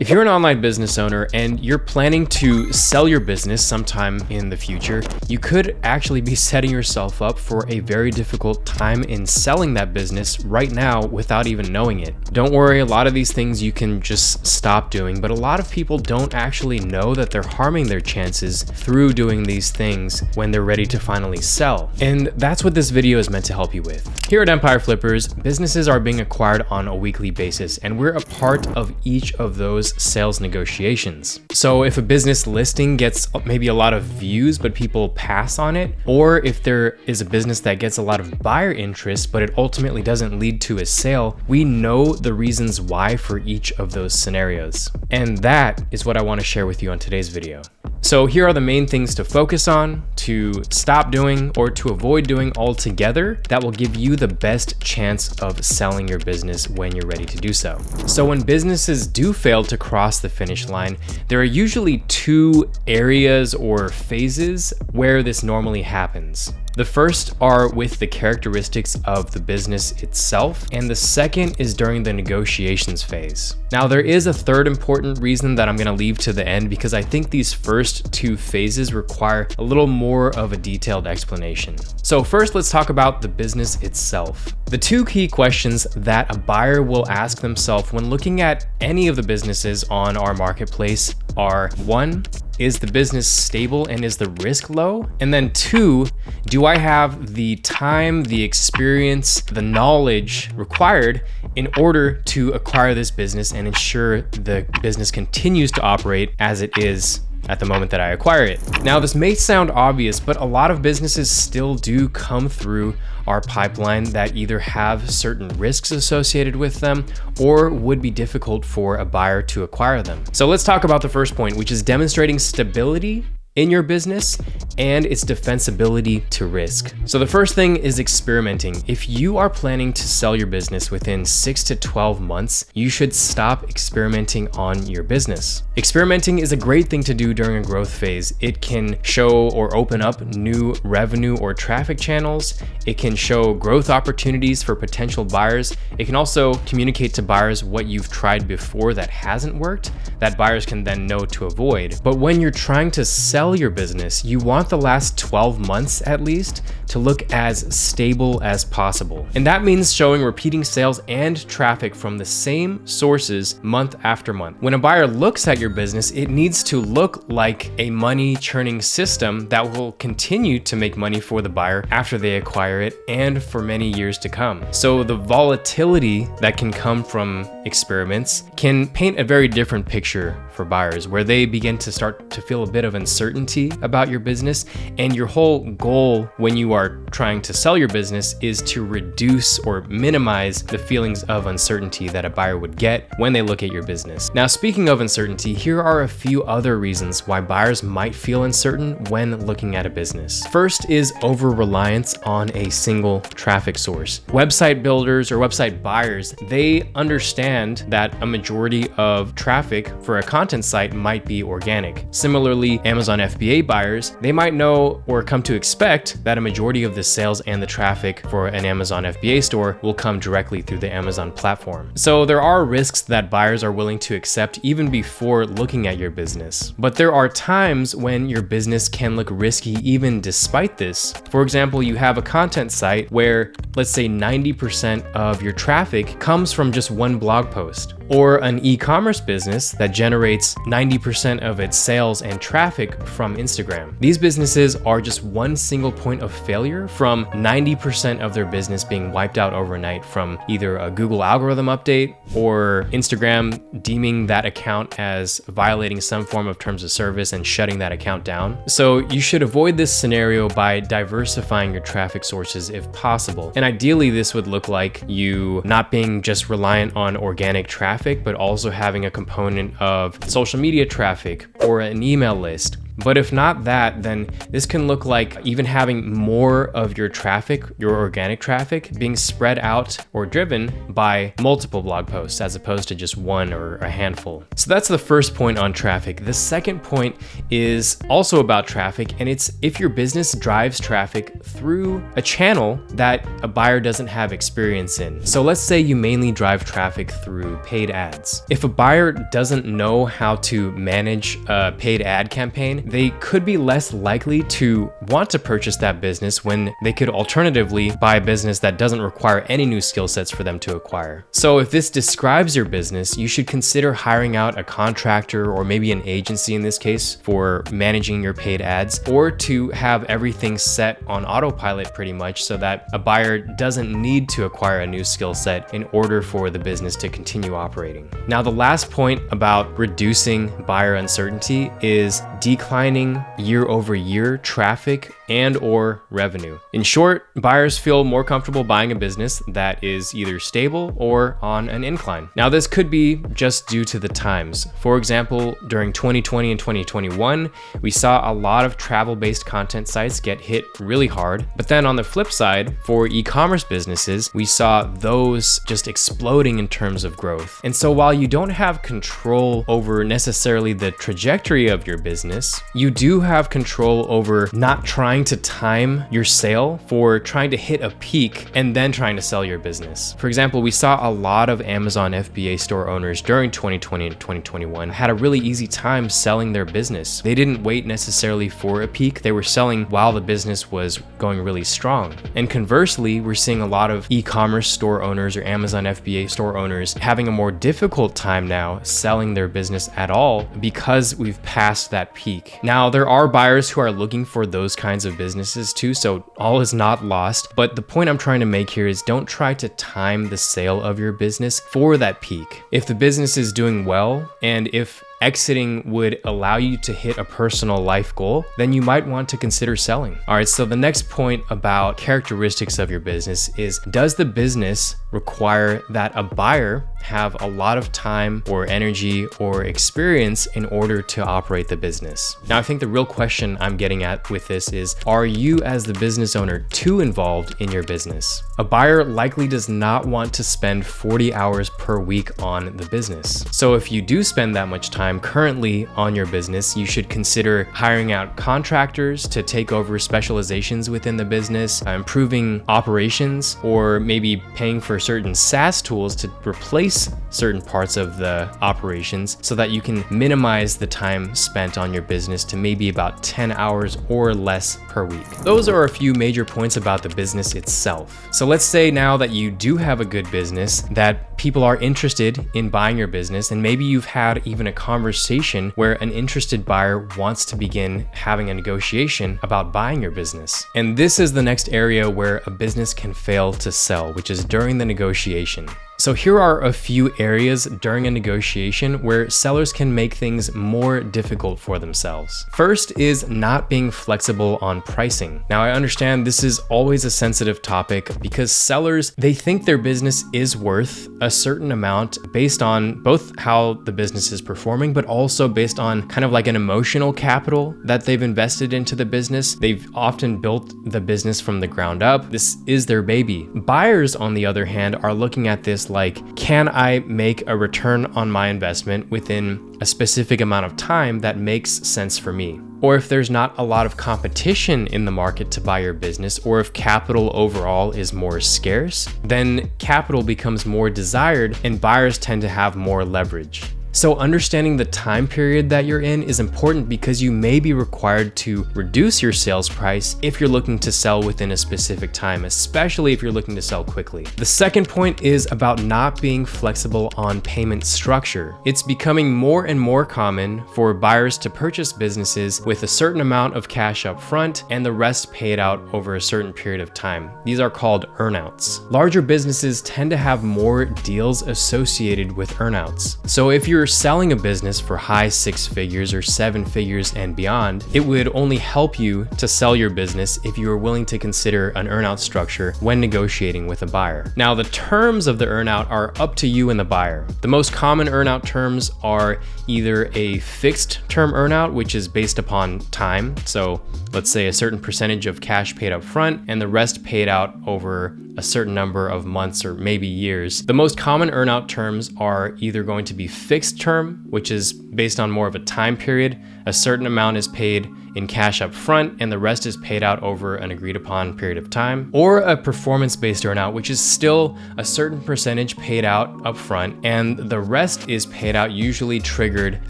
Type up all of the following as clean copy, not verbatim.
If you're an online business owner and you're planning to sell your business sometime in the future, you could actually be setting yourself up for a very difficult time in selling that business right now without even knowing it. Don't worry, a lot of these things you can just stop doing, but a lot of people don't actually know that they're harming their chances through doing these things when they're ready to finally sell. And that's what this video is meant to help you with. Here at Empire Flippers, businesses are being acquired on a weekly basis, and we're a part of each of those sales negotiations. So if a business listing gets maybe a lot of views, but people pass on it, or if there is a business that gets a lot of buyer interest, but it ultimately doesn't lead to a sale, we know the reasons why for each of those scenarios. And that is what I want to share with you on today's video. So here are the main things to focus on, to stop doing, or to avoid doing altogether that will give you the best chance of selling your business when you're ready to do so. So when businesses do fail to cross the finish line, there are usually two areas or phases where this normally happens. The first are with the characteristics of the business itself, and the second is during the negotiations phase. Now, there is a third important reason that I'm going to leave to the end because I think these first two phases require a little more of a detailed explanation. So first, let's talk about the business itself. The two key questions that a buyer will ask themselves when looking at any of the businesses on our marketplace are: one, is the business stable and is the risk low? And then two, do I have the time, the experience, the knowledge required in order to acquire this business and ensure the business continues to operate as it is at the moment that I acquire it? Now, this may sound obvious, but a lot of businesses still do come through our pipeline that either have certain risks associated with them or would be difficult for a buyer to acquire them. So let's talk about the first point, which is demonstrating stability in your business and its defensibility to risk. So the first thing is experimenting. If you are planning to sell your business within 6 to 12 months, you should stop experimenting on your business. Experimenting is a great thing to do during a growth phase. It can show or open up new revenue or traffic channels. It can show growth opportunities for potential buyers. It can also communicate to buyers what you've tried before that hasn't worked, that buyers can then know to avoid. But when you're trying to sell your business, you want the last 12 months at least to look as stable as possible. And that means showing repeating sales and traffic from the same sources month after month. When a buyer looks at your business, it needs to look like a money churning system that will continue to make money for the buyer after they acquire it and for many years to come. So the volatility that can come from experiments can paint a very different picture for buyers, where they begin to start to feel a bit of uncertainty about your business, and your whole goal when you are trying to sell your business is to reduce or minimize the feelings of uncertainty that a buyer would get when they look at your business. Now, speaking of uncertainty, here are a few other reasons why buyers might feel uncertain when looking at a business. First is over-reliance on a single traffic source. Website builders or website buyers, they understand that a majority of traffic for a content site might be organic. Similarly, Amazon FBA buyers, they might know or come to expect that a majority of the sales and the traffic for an Amazon FBA store will come directly through the Amazon platform. So there are risks that buyers are willing to accept even before looking at your business. But there are times when your business can look risky even despite this. For example, you have a content site where, let's say, 90% of your traffic comes from just one blog post, or an e-commerce business that generates 90% of its sales and traffic from Instagram. These businesses are just one single point of failure from 90% of their business being wiped out overnight from either a Google algorithm update or Instagram deeming that account as violating some form of terms of service and shutting that account down. So you should avoid this scenario by diversifying your traffic sources if possible. And ideally, this would look like you not being just reliant on organic traffic, but also having a component of social media traffic or an email list. But if not that, then this can look like even having more of your traffic, your organic traffic, being spread out or driven by multiple blog posts as opposed to just one or a handful. So that's the first point on traffic. The second point is also about traffic, and it's if your business drives traffic through a channel that a buyer doesn't have experience in. So let's say you mainly drive traffic through paid ads. If a buyer doesn't know how to manage a paid ad campaign, they could be less likely to want to purchase that business when they could alternatively buy a business that doesn't require any new skill sets for them to acquire. So if this describes your business, you should consider hiring out a contractor or maybe an agency in this case for managing your paid ads, or to have everything set on autopilot pretty much so that a buyer doesn't need to acquire a new skill set in order for the business to continue operating. Now, the last point about reducing buyer uncertainty is declining year-over-year traffic and or revenue. In short, buyers feel more comfortable buying a business that is either stable or on an incline. Now, this could be just due to the times. For example, during 2020 and 2021, we saw a lot of travel-based content sites get hit really hard. But then on the flip side, for e-commerce businesses, we saw those just exploding in terms of growth. And so while you don't have control over necessarily the trajectory of your business, you do have control over not trying to time your sale for trying to hit a peak and then trying to sell your business. For example, we saw a lot of Amazon FBA store owners during 2020 and 2021 had a really easy time selling their business. They didn't wait necessarily for a peak. They were selling while the business was going really strong. And conversely, we're seeing a lot of e-commerce store owners or Amazon FBA store owners having a more difficult time now selling their business at all because we've passed that peak. Now, there are buyers who are looking for those kinds of businesses too, so all is not lost. But the point I'm trying to make here is don't try to time the sale of your business for that peak. If the business is doing well, and if exiting would allow you to hit a personal life goal, then you might want to consider selling. All right, so the next point about characteristics of your business is, does the business require that a buyer have a lot of time or energy or experience in order to operate the business? Now, I think the real question I'm getting at with this is, are you as the business owner too involved in your business? A buyer likely does not want to spend 40 hours per week on the business. So if you do spend that much time currently on your business, you should consider hiring out contractors to take over specializations within the business, improving operations, or maybe paying for certain SaaS tools to replace certain parts of the operations so that you can minimize the time spent on your business to maybe about 10 hours or less per week. Those are a few major points about the business itself. So let's say now that you do have a good business, that people are interested in buying your business, and maybe you've had even a conversation where an interested buyer wants to begin having a negotiation about buying your business. And this is the next area where a business can fail to sell, which is during the negotiation. So here are a few areas during a negotiation where sellers can make things more difficult for themselves. First is not being flexible on pricing. Now, I understand this is always a sensitive topic because sellers, they think their business is worth a certain amount based on both how the business is performing, but also based on kind of like an emotional capital that they've invested into the business. They've often built the business from the ground up. This is their baby. Buyers, on the other hand, are looking at this like, can I make a return on my investment within a specific amount of time that makes sense for me? Or if there's not a lot of competition in the market to buy your business, or if capital overall is more scarce, then capital becomes more desired and buyers tend to have more leverage. So understanding the time period that you're in is important because you may be required to reduce your sales price if you're looking to sell within a specific time, especially if you're looking to sell quickly. The second point is about not being flexible on payment structure. It's becoming more and more common for buyers to purchase businesses with a certain amount of cash up front and the rest paid out over a certain period of time. These are called earnouts. Larger businesses tend to have more deals associated with earnouts. So if you're you're selling a business for high 6 figures or 7 figures and beyond, it would only help you to sell your business if you are willing to consider an earnout structure when negotiating with a buyer. Now, the terms of the earnout are up to you and the buyer. The most common earnout terms are either a fixed term earnout, which is based upon time. So let's say a certain percentage of cash paid up front and the rest paid out over a certain number of months or maybe years. The most common earnout terms are either going to be fixed term, which is based on more of a time period. A certain amount is paid in cash up front and the rest is paid out over an agreed upon period of time, or a performance-based earnout, which is still a certain percentage paid out up front and the rest is paid out usually triggered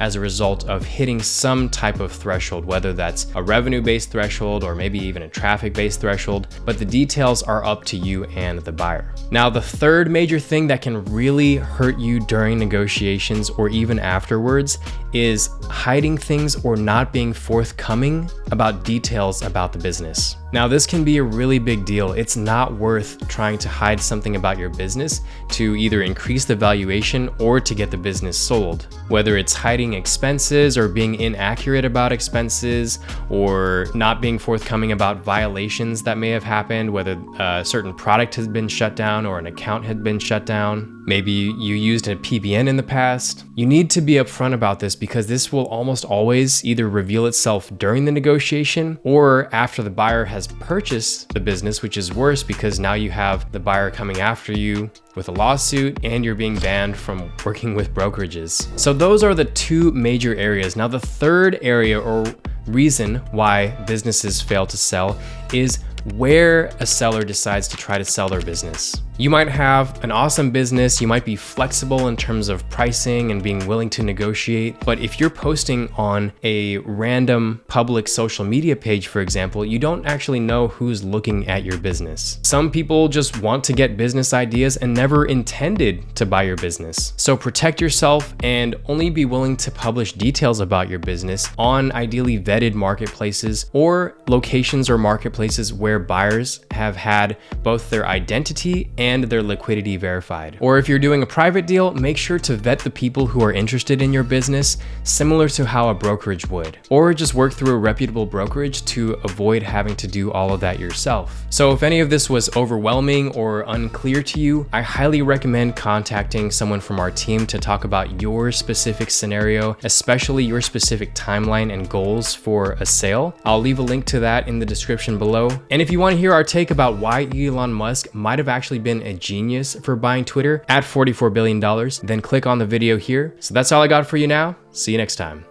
as a result of hitting some type of threshold, whether that's a revenue-based threshold or maybe even a traffic-based threshold, but the details are up to you and the buyer. Now, the third major thing that can really hurt you during negotiations or even afterwards is hiding things or not being forthcoming about details about the business. Now, this can be a really big deal. It's not worth trying to hide something about your business to either increase the valuation or to get the business sold. Whether it's hiding expenses or being inaccurate about expenses or not being forthcoming about violations that may have happened, whether a certain product has been shut down or an account had been shut down. Maybe you used a PBN in the past. You need to be upfront about this because this will almost always either reveal itself during the negotiation or after the buyer has purchased the business, which is worse because now you have the buyer coming after you with a lawsuit and you're being banned from working with brokerages. So those are the two major areas. Now, the third area or reason why businesses fail to sell is where a seller decides to try to sell their business. You might have an awesome business, you might be flexible in terms of pricing and being willing to negotiate, but if you're posting on a random public social media page, for example, you don't actually know who's looking at your business. Some people just want to get business ideas and never intended to buy your business. So protect yourself and only be willing to publish details about your business on ideally vetted marketplaces or locations or marketplaces where buyers have had both their identity and their liquidity verified. Or if you're doing a private deal, make sure to vet the people who are interested in your business, similar to how a brokerage would. Or just work through a reputable brokerage to avoid having to do all of that yourself. So if any of this was overwhelming or unclear to you, I highly recommend contacting someone from our team to talk about your specific scenario, especially your specific timeline and goals for a sale. I'll leave a link to that in the description below. And if you want to hear our take about why Elon Musk might have actually been a genius for buying Twitter at $44 billion, then click on the video here. So that's all I got for you now. See you next time.